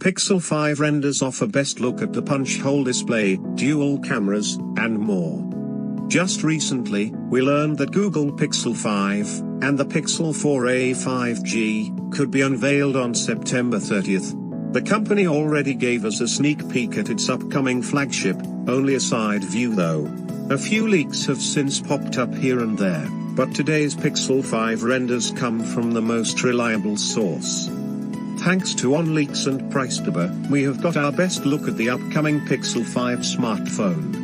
Pixel 5 renders offer best look at the punch-hole display, dual cameras, and more. Just recently, we learned that Google Pixel 5, and the Pixel 4a 5G, could be unveiled on September 30th. The company already gave us a sneak peek at its upcoming flagship, only a side view though. A few leaks have since popped up here and there, but today's Pixel 5 renders come from the most reliable source. Thanks to OnLeaks and Pricetable, we have got our best look at the upcoming Pixel 5 smartphone.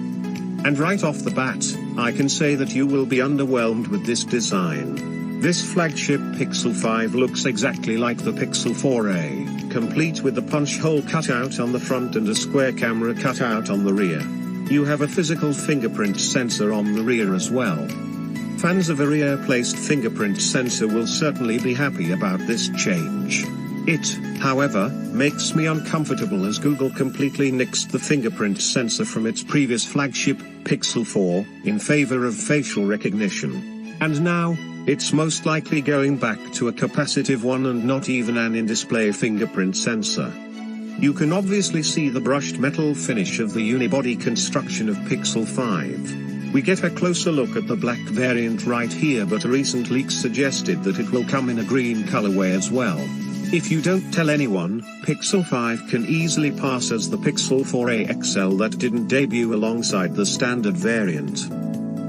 And right off the bat, I can say that you will be underwhelmed with this design. This flagship Pixel 5 looks exactly like the Pixel 4a, complete with the punch hole cutout on the front and a square camera cutout on the rear. You have a physical fingerprint sensor on the rear as well. Fans of a rear-placed fingerprint sensor will certainly be happy about this change. It, however, makes me uncomfortable as Google completely nixed the fingerprint sensor from its previous flagship, Pixel 4, in favor of facial recognition. And now, it's most likely going back to a capacitive one and not even an in-display fingerprint sensor. You can obviously see the brushed metal finish of the unibody construction of Pixel 5. We get a closer look at the black variant right here, but a recent leak suggested that it will come in a green colorway as well. If you don't tell anyone, Pixel 5 can easily pass as the Pixel 4a XL that didn't debut alongside the standard variant.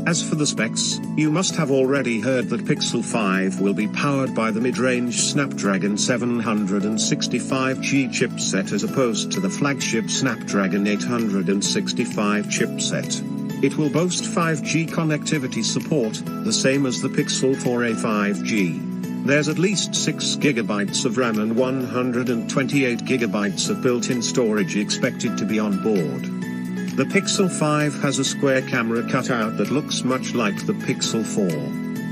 As for the specs, you must have already heard that Pixel 5 will be powered by the mid-range Snapdragon 765G chipset as opposed to the flagship Snapdragon 865 chipset. It will boast 5G connectivity support, the same as the Pixel 4a 5G. There's at least 6 GB of RAM and 128 GB of built-in storage expected to be on board. The Pixel 5 has a square camera cutout that looks much like the Pixel 4.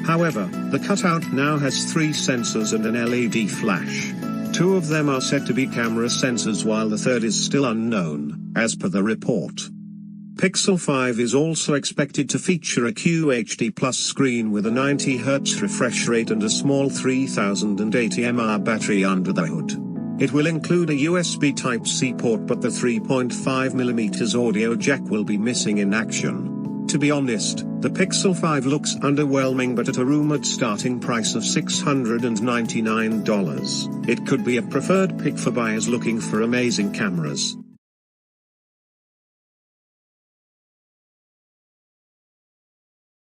However, the cutout now has 3 sensors and an LED flash. 2 of them are said to be camera sensors while the third is still unknown, as per the report. Pixel 5 is also expected to feature a QHD+ screen with a 90Hz refresh rate and a small 3080 mAh battery under the hood. It will include a USB Type-C port, but the 3.5mm audio jack will be missing in action. To be honest, the Pixel 5 looks underwhelming, but at a rumored starting price of $699, it could be a preferred pick for buyers looking for amazing cameras.